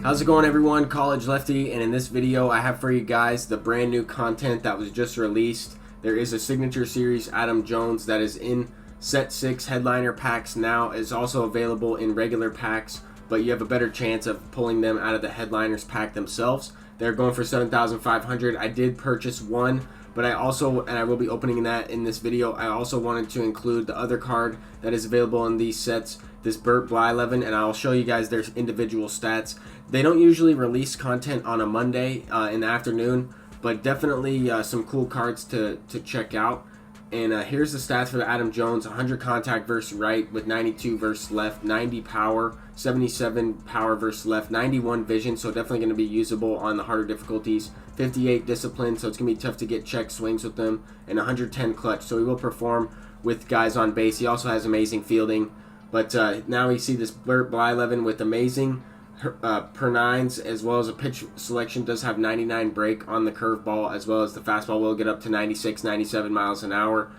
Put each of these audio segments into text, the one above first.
How's it going, everyone? College Lefty, and in this video I have for you guys the brand new content that was just released. There is a signature series Adam Jones that is in set 6 headliner packs now. It's also available in regular packs, but you have a better chance of pulling them out of the headliners pack themselves. They're going for $7,500. I did purchase one, but I will be opening that in this video. I also wanted to include the other card that is available in these sets, this Bert Blyleven, and I'll show you guys their individual stats. They don't usually release content on a Monday in the afternoon, but definitely some cool cards to check out. And here's the stats for the Adam Jones: 100 contact versus right with 92 versus left, 90 power, 77 power versus left, 91 vision, so definitely going to be usable on the harder difficulties, 58 discipline, so it's going to be tough to get check swings with them, and 110 clutch, so he will perform with guys on base. He also has amazing fielding, but now we see this Bert Blyleven with amazing per nines, as well as a pitch selection. Does have 99 break on the curveball, as well as the fastball will get up to 96, 97 miles an hour.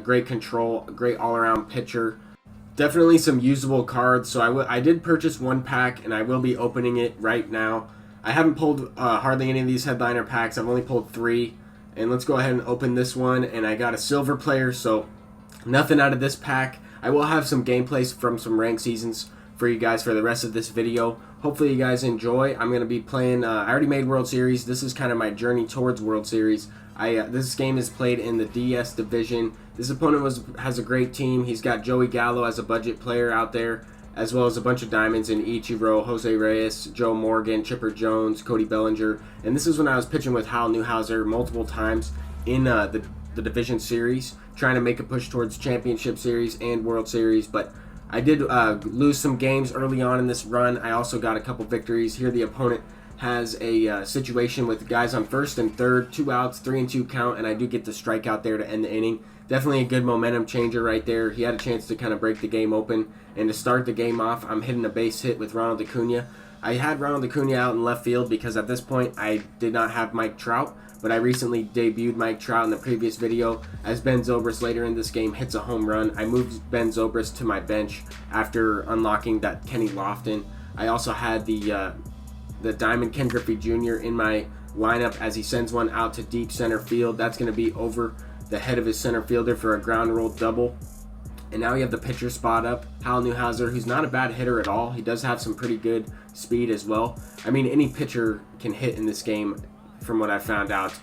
Great control, great all-around pitcher. Definitely some usable cards. So I did purchase one pack, and I will be opening it right now. I haven't pulled hardly any of these headliner packs. I've only pulled 3, and let's go ahead and open this one. And I got a silver player, so nothing out of this pack. I will have some gameplays from some ranked seasons for you guys for the rest of this video. Hopefully you guys enjoy. I'm going to be playing, I already made World Series. This is kind of my journey towards World Series. This game is played in the DS division. This opponent has a great team. He's got Joey Gallo as a budget player out there, as well as a bunch of diamonds in Ichiro, Jose Reyes, Joe Morgan, Chipper Jones, Cody Bellinger. And this is when I was pitching with Hal Newhouser multiple times in the division series, trying to make a push towards championship series and World Series. But I did lose some games early on in this run. I also got a couple victories. Here the opponent has a situation with guys on first and third, 2 outs, 3-2 count, and I do get the strikeout there to end the inning. Definitely a good momentum changer right there. He had a chance to kind of break the game open, and to start the game off, I'm hitting a base hit with Ronald Acuna. I had Ronald Acuna out in left field because at this point I did not have Mike Trout, but I recently debuted Mike Trout in the previous video as Ben Zobrist later in this game hits a home run. I moved Ben Zobrist to my bench after unlocking that Kenny Lofton. I also had the Diamond Ken Griffey Jr. in my lineup as he sends one out to deep center field. That's going to be over the head of his center fielder for a ground roll double. And now we have the pitcher spot up, Hal Newhouser, who's not a bad hitter at all. He does have some pretty good speed as well. I mean, any pitcher can hit in this game from what I found out.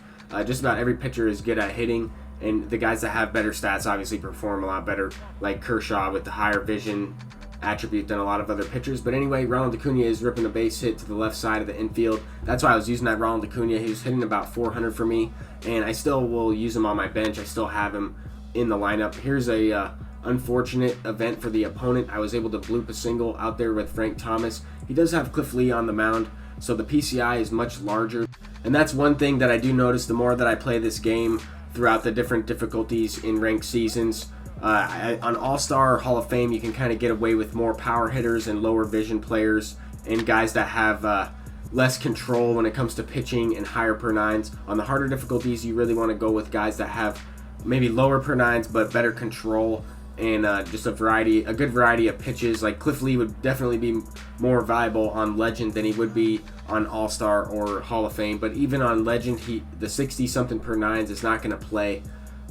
Just about every pitcher is good at hitting, and the guys that have better stats obviously perform a lot better, like Kershaw with the higher vision attribute than a lot of other pitchers. But anyway, Ronald Acuna is ripping a base hit to the left side of the infield. That's why I was using that Ronald Acuna. He was hitting about 400 for me, and I still will use him on my bench. I still have him in the lineup. Here's a unfortunate event for the opponent. I was able to bloop a single out there with Frank Thomas. He does have Cliff Lee on the mound, so the PCI is much larger. And that's one thing that I do notice the more that I play this game throughout the different difficulties in ranked seasons. On All-Star or Hall of Fame, you can kind of get away with more power hitters and lower vision players and guys that have less control when it comes to pitching and higher per nines. On the harder difficulties, you really want to go with guys that have maybe lower per nines but better control and just a good variety of pitches. Like Cliff Lee would definitely be more viable on Legend than he would be on All-Star or Hall of Fame. But even on Legend, the 60-something per nines is not going to play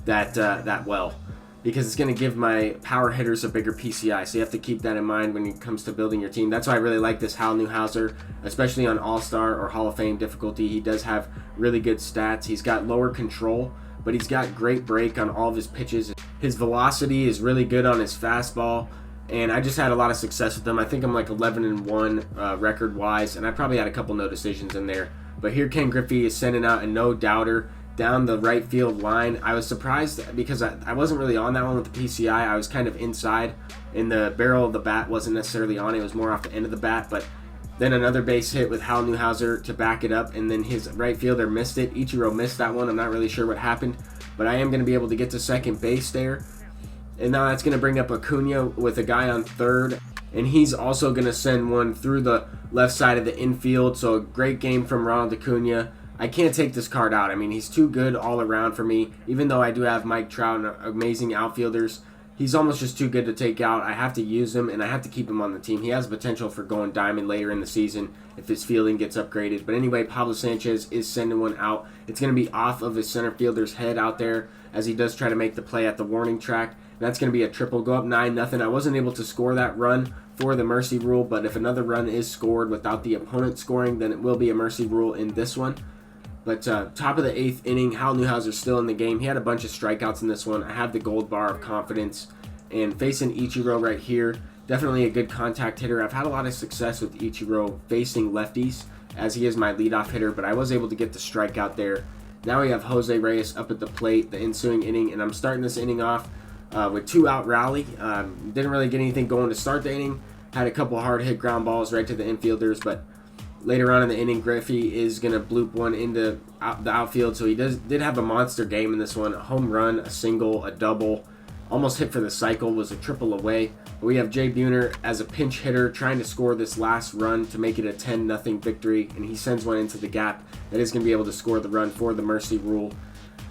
that well, because it's going to give my power hitters a bigger PCI. So you have to keep that in mind when it comes to building your team. That's why I really like this Hal Newhouser, especially on All-Star or Hall of Fame difficulty. He does have really good stats. He's got lower control, but he's got great break on all of his pitches. His velocity is really good on his fastball, and I just had a lot of success with him. I think I'm like 11-1 record-wise, and I probably had a couple no decisions in there. But here Ken Griffey is sending out a no-doubter down the right field line. I was surprised because I wasn't really on that one with the PCI. I was kind of inside, and the barrel of the bat wasn't necessarily on. It was more off the end of the bat, but then another base hit with Hal Newhouser to back it up, and then his right fielder missed it. Ichiro missed that one. I'm not really sure what happened, but I am going to be able to get to second base there. And now that's going to bring up Acuna with a guy on third, and he's also going to send one through the left side of the infield. So a great game from Ronald Acuna. I can't take this card out. I mean, he's too good all around for me, even though I do have Mike Trout and amazing outfielders. he's almost just too good to take out. I have to use him, and I have to keep him on the team. He has potential for going diamond later in the season if his fielding gets upgraded. But anyway, Pablo Sanchez is sending one out. It's going to be off of his center fielder's head out there as he does try to make the play at the warning track. That's going to be a triple, go up 9-0. I wasn't able to score that run for the mercy rule, but if another run is scored without the opponent scoring, then it will be a mercy rule in this one. But top of the 8th inning, Hal Newhouser's still in the game. He had a bunch of strikeouts in this one. I have the gold bar of confidence. And facing Ichiro right here, definitely a good contact hitter. I've had a lot of success with Ichiro facing lefties, as he is my leadoff hitter, but I was able to get the strikeout there. Now we have Jose Reyes up at the plate, the ensuing inning, and I'm starting this inning off with 2-out rally. Didn't really get anything going to start the inning. Had a couple hard hit ground balls right to the infielders, but later on in the inning, Griffey is going to bloop one into the outfield. So he did have a monster game in this one. A home run, a single, a double. Almost hit for the cycle, was a triple away. But we have Jay Buhner as a pinch hitter trying to score this last run to make it a 10-0 victory. And he sends one into the gap. That is going to be able to score the run for the mercy rule.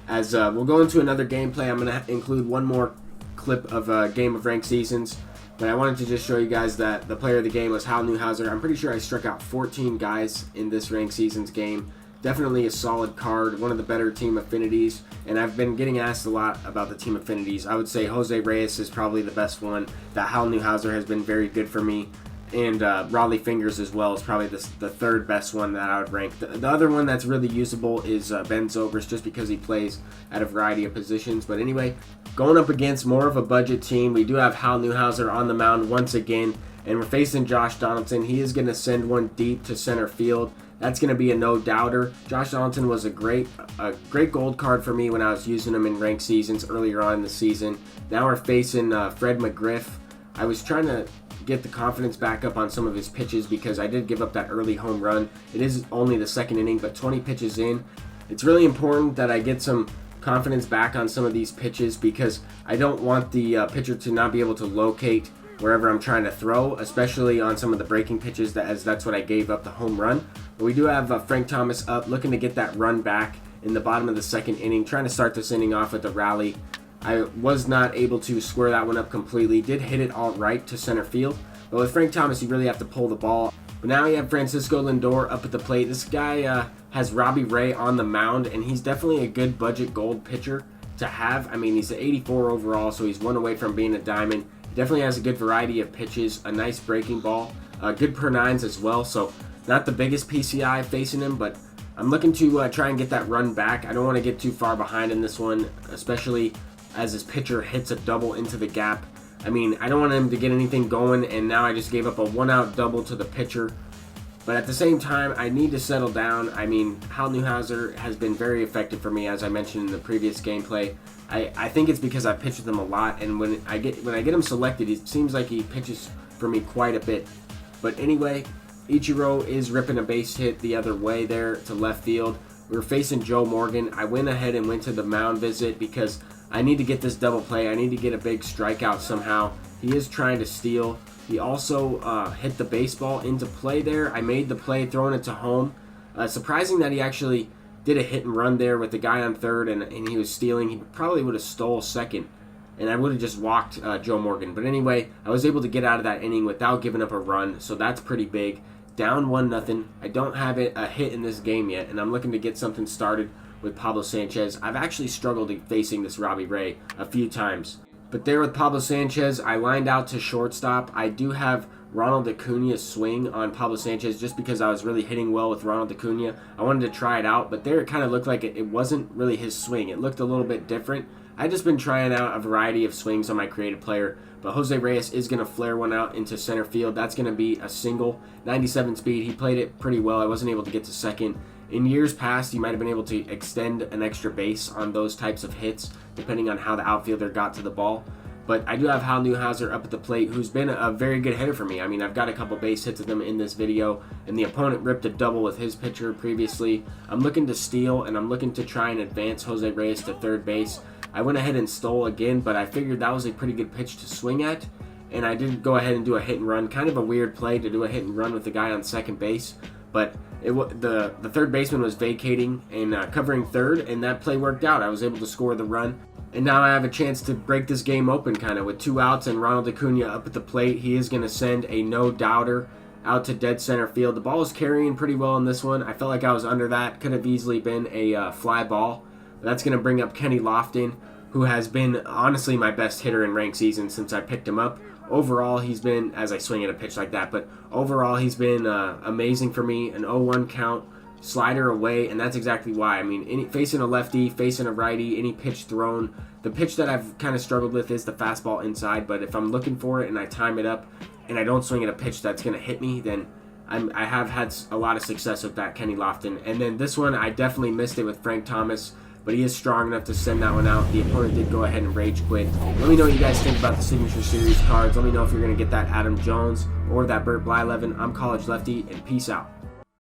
As we'll go into another gameplay, I'm going to include one more clip of Game of Ranked Seasons. But I wanted to just show you guys that the player of the game was Hal Newhouser. I'm pretty sure I struck out 14 guys in this Ranked Seasons game. Definitely a solid card, one of the better team affinities. And I've been getting asked a lot about the team affinities. I would say Jose Reyes is probably the best one. That Hal Newhouser has been very good for me. And Raleigh Fingers as well is probably the third best one that I would rank. The other one that's really usable is Ben Zobrist, just because he plays at a variety of positions. But anyway, going up against more of a budget team, we do have Hal Newhouser on the mound once again. And we're facing Josh Donaldson. He is going to send one deep to center field. That's going to be a no-doubter. Josh Donaldson was a great gold card for me when I was using him in ranked seasons earlier on in the season. Now we're facing Fred Mcgriff. I was trying to get the confidence back up on some of his pitches because I did give up that early home run. It is only the second inning, but 20 pitches in. It's really important that I get some confidence back on some of these pitches because I don't want the pitcher to not be able to locate wherever I'm trying to throw, especially on some of the breaking pitches, as that's what I gave up the home run. But we do have Frank Thomas up, looking to get that run back in the bottom of the second inning, trying to start this inning off with a rally. I was not able to square that one up completely. Did hit it all right to center field, but with Frank Thomas, you really have to pull the ball. But now we have Francisco Lindor up at the plate. This guy has Robbie Ray on the mound, and he's definitely a good budget gold pitcher to have. I mean, he's an 84 overall, so he's one away from being a diamond. He definitely has a good variety of pitches, a nice breaking ball, good per nines as well. So not the biggest PCI facing him, but I'm looking to try and get that run back. I don't want to get too far behind in this one, especially as his pitcher hits a double into the gap. I mean, I don't want him to get anything going, and now I just gave up a one-out double to the pitcher. But at the same time, I need to settle down. I mean, Hal Newhouser has been very effective for me, as I mentioned in the previous gameplay. I think it's because I pitch with him a lot, and when I get him selected, it seems like he pitches for me quite a bit. But anyway, Ichiro is ripping a base hit the other way there to left field. We were facing Joe Morgan. I went ahead and went to the mound visit because I need to get this double play. I need to get a big strikeout somehow. He is trying to steal. He also hit the baseball into play there. I made the play, throwing it to home. Surprising that he actually did a hit and run there with the guy on third, and he was stealing. He probably would have stole second, and I would have just walked Joe Morgan. But anyway, I was able to get out of that inning without giving up a run, so that's pretty big. Down 1-0. I don't have a hit in this game yet, and I'm looking to get something started with Pablo Sanchez. I've actually struggled facing this Robbie Ray a few times. But there with Pablo Sanchez, I lined out to shortstop. I do have Ronald Acuna's swing on Pablo Sanchez just because I was really hitting well with Ronald Acuna. I wanted to try it out, but there it kind of looked like it wasn't really his swing. It looked a little bit different. I've just been trying out a variety of swings on my creative player, but Jose Reyes is going to flare one out into center field. That's going to be a single, 97 speed. He played it pretty well. I wasn't able to get to second. In years past, you might have been able to extend an extra base on those types of hits, depending on how the outfielder got to the ball. But I do have Hal Newhouser up at the plate, who's been a very good hitter for me. I mean, I've got a couple base hits of them in this video, and the opponent ripped a double with his pitcher previously. I'm looking to steal, and I'm looking to try and advance Jose Reyes to third base. I went ahead and stole again, but I figured that was a pretty good pitch to swing at, and I did go ahead and do a hit and run. Kind of a weird play to do a hit and run with the guy on second base, but the third baseman was vacating and covering third, and that play worked out. I was able to score the run, and now I have a chance to break this game open kind of with 2 outs and Ronald Acuna up at the plate. He is going to send a no-doubter out to dead center field. The ball was carrying pretty well in this one. I felt like I was under that. Could have easily been a fly ball. But that's going to bring up Kenny Lofton, who has been honestly my best hitter in ranked season since I picked him up. Overall, he's been, as I swing at a pitch like that, but overall he's been amazing for me. An 0-1 count, slider away, and that's exactly why. I mean, facing a lefty, facing a righty, any pitch thrown. The pitch that I've kind of struggled with is the fastball inside, but if I'm looking for it and I time it up and I don't swing at a pitch that's going to hit me, then I have had a lot of success with that Kenny Lofton. And then this one, I definitely missed it with Frank Thomas, but he is strong enough to send that one out. The opponent did go ahead and rage quit. Let me know what you guys think about the Signature Series cards. Let me know if you're going to get that Adam Jones or that Bert Blyleven. I'm College Lefty, and peace out.